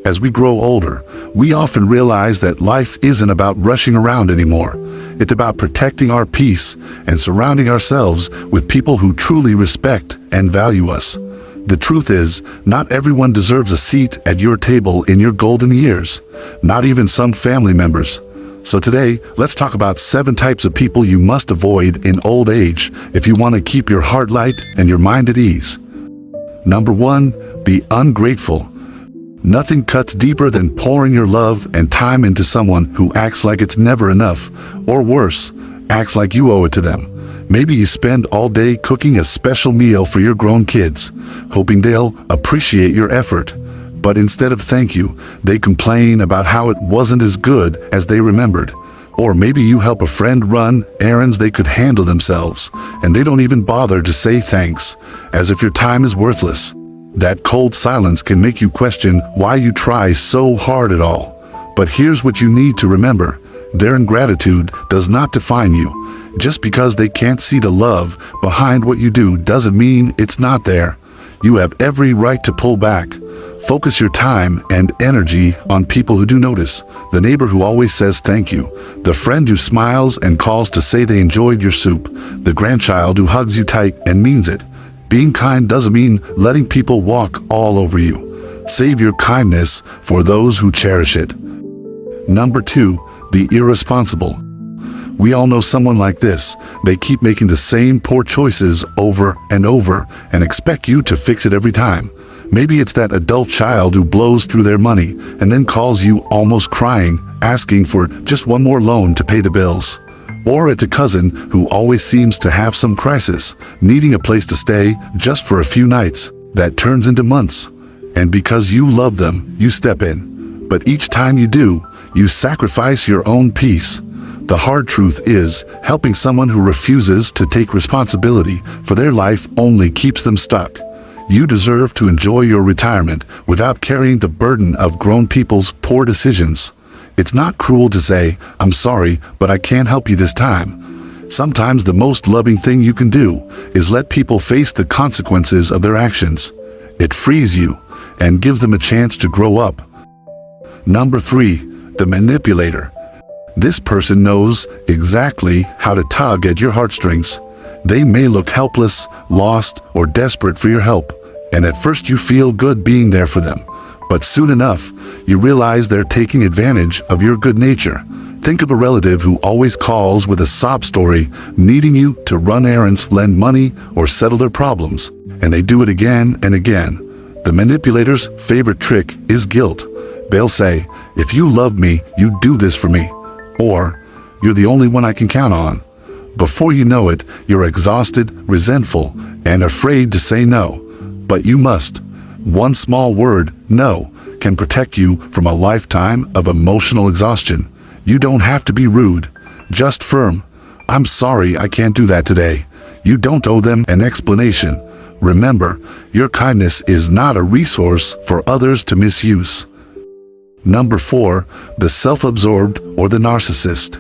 As we grow older, we often realize that life isn't about rushing around anymore. It's about protecting our peace and surrounding ourselves with people who truly respect and value us. The truth is, not everyone deserves a seat at your table in your golden years, not even some family members. So today, let's talk about 7 types of people you must avoid in old age if you want to keep your heart light and your mind at ease. Number 1, be ungrateful. Nothing cuts deeper than pouring your love and time into someone who acts like it's never enough, or worse, acts like you owe it to them. Maybe you spend all day cooking a special meal for your grown kids, hoping they'll appreciate your effort. But instead of thank you, they complain about how it wasn't as good as they remembered. Or maybe you help a friend run errands they could handle themselves, and they don't even bother to say thanks, as if your time is worthless. That cold silence can make you question why you try so hard at all. But here's what you need to remember. Their ingratitude does not define you. Just because they can't see the love behind what you do doesn't mean it's not there. You have every right to pull back. Focus your time and energy on people who do notice. The neighbor who always says thank you. The friend who smiles and calls to say they enjoyed your soup. The grandchild who hugs you tight and means it. Being kind doesn't mean letting people walk all over you. Save your kindness for those who cherish it. Number 2, be irresponsible. We all know someone like this. They keep making the same poor choices over and over and expect you to fix it every time. Maybe it's that adult child who blows through their money and then calls you almost crying, asking for just one more loan to pay the bills. Or it's a cousin who always seems to have some crisis, needing a place to stay just for a few nights. That turns into months. And because you love them, you step in. But each time you do, you sacrifice your own peace. The hard truth is, helping someone who refuses to take responsibility for their life only keeps them stuck. You deserve to enjoy your retirement without carrying the burden of grown people's poor decisions. It's not cruel to say, "I'm sorry, but I can't help you this time." Sometimes the most loving thing you can do is let people face the consequences of their actions. It frees you and gives them a chance to grow up. Number 3, the manipulator. This person knows exactly how to tug at your heartstrings. They may look helpless, lost, or desperate for your help, and at first you feel good being there for them. But soon enough, you realize they're taking advantage of your good nature. Think of a relative who always calls with a sob story, needing you to run errands, lend money, or settle their problems. And they do it again and again. The manipulator's favorite trick is guilt. They'll say, "If you love me, you'd do this for me." Or, "You're the only one I can count on." Before you know it, you're exhausted, resentful, and afraid to say no. But you must. One small word, no, can protect you from a lifetime of emotional exhaustion. You don't have to be rude, just firm. "I'm sorry, I can't do that today." You don't owe them an explanation. Remember, your kindness is not a resource for others to misuse. Number 4, the self-absorbed or the narcissist.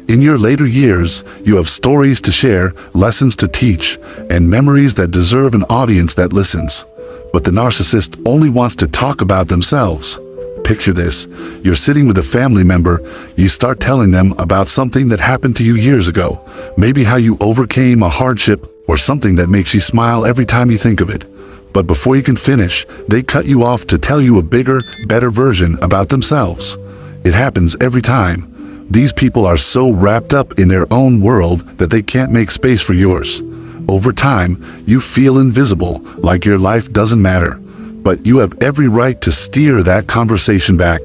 In your later years, you have stories to share, lessons to teach, and memories that deserve an audience that listens. But the narcissist only wants to talk about themselves. Picture this. You're sitting with a family member. You start telling them about something that happened to you years ago. Maybe how you overcame a hardship or something that makes you smile every time you think of it. But before you can finish, they cut you off to tell you a bigger, better version about themselves. It happens every time. These people are so wrapped up in their own world that they can't make space for yours. Over time, you feel invisible, like your life doesn't matter. But you have every right to steer that conversation back.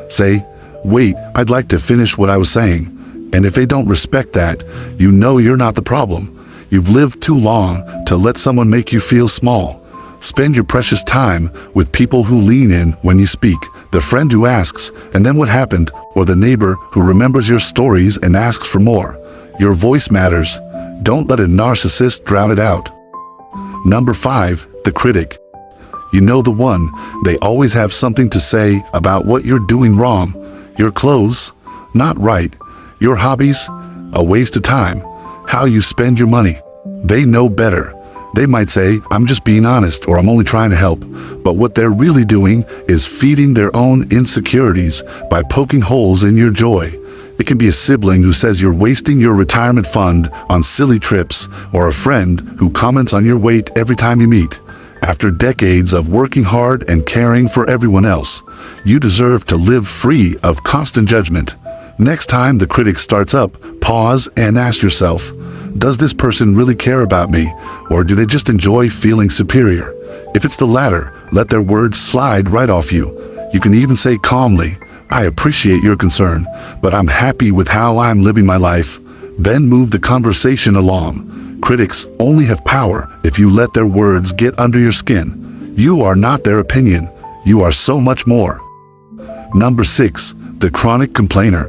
Say, "Wait, I'd like to finish what I was saying." And if they don't respect that, you know you're not the problem. You've lived too long to let someone make you feel small. Spend your precious time with people who lean in when you speak, the friend who asks, "And then what happened?" or the neighbor who remembers your stories and asks for more. Your voice matters. Don't let a narcissist drown it out. Number 5, the critic. You know the one. They always have something to say about what you're doing wrong. Your clothes, not right. Your hobbies, a waste of time. How you spend your money. They know better. They might say, "I'm just being honest," or "I'm only trying to help." But what they're really doing is feeding their own insecurities by poking holes in your joy. It can be a sibling who says you're wasting your retirement fund on silly trips, or a friend who comments on your weight every time you meet. After decades of working hard and caring for everyone else, you deserve to live free of constant judgment. Next time the critic starts up, pause and ask yourself, does this person really care about me, or do they just enjoy feeling superior? If it's the latter, let their words slide right off you. You can even say calmly, "I appreciate your concern, but I'm happy with how I'm living my life." Then move the conversation along. Critics only have power if you let their words get under your skin. You are not their opinion. You are so much more. Number 6, the chronic complainer.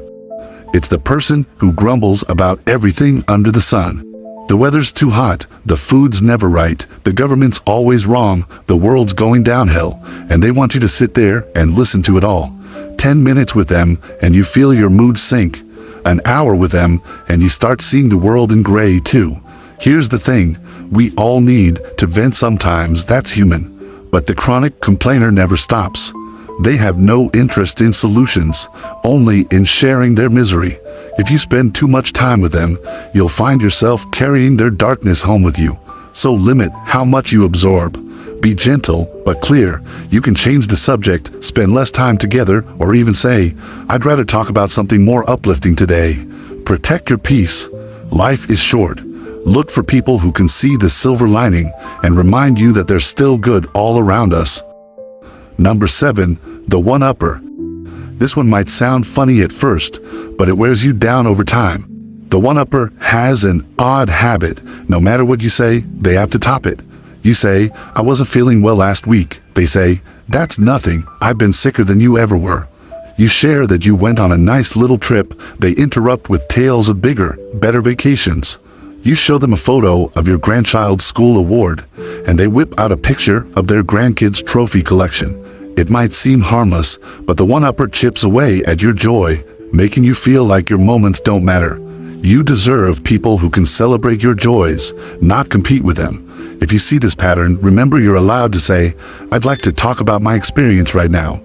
It's the person who grumbles about everything under the sun. The weather's too hot, the food's never right, the government's always wrong, the world's going downhill, and they want you to sit there and listen to it all. 10 minutes with them and you feel your mood sink. An hour with them and you start seeing the world in gray too. Here's the thing, we all need to vent sometimes, that's human. But the chronic complainer never stops. They have no interest in solutions, only in sharing their misery. If you spend too much time with them, you'll find yourself carrying their darkness home with you. So limit how much you absorb. Be gentle, but clear. You can change the subject, spend less time together, or even say, "I'd rather talk about something more uplifting today." Protect your peace. Life is short. Look for people who can see the silver lining and remind you that there's still good all around us. Number 7, the one-upper. This one might sound funny at first, but it wears you down over time. The one-upper has an odd habit. No matter what you say, they have to top it. You say, "I wasn't feeling well last week." They say, "That's nothing. I've been sicker than you ever were." You share that you went on a nice little trip. They interrupt with tales of bigger, better vacations. You show them a photo of your grandchild's school award, and they whip out a picture of their grandkid's trophy collection. It might seem harmless, but the one-upper chips away at your joy, making you feel like your moments don't matter. You deserve people who can celebrate your joys, not compete with them. If you see this pattern, remember you're allowed to say, "I'd like to talk about my experience right now."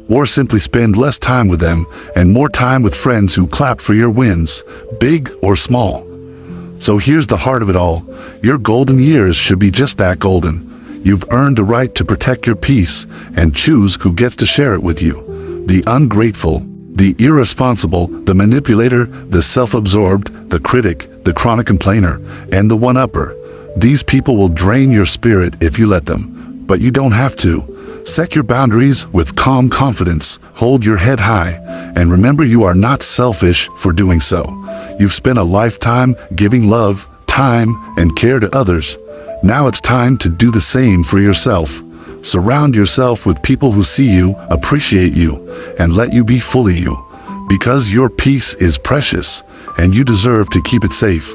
Or simply spend less time with them and more time with friends who clap for your wins, big or small. So here's the heart of it all. Your golden years should be just that, golden. You've earned the right to protect your peace and choose who gets to share it with you. The ungrateful, the irresponsible, the manipulator, the self-absorbed, the critic, the chronic complainer, and the one-upper. These people will drain your spirit if you let them. But you don't have to. Set your boundaries with calm confidence, hold your head high, and remember you are not selfish for doing so. You've spent a lifetime giving love, time, and care to others. Now it's time to do the same for yourself. Surround yourself with people who see you, appreciate you, and let you be fully you. Because your peace is precious, and you deserve to keep it safe.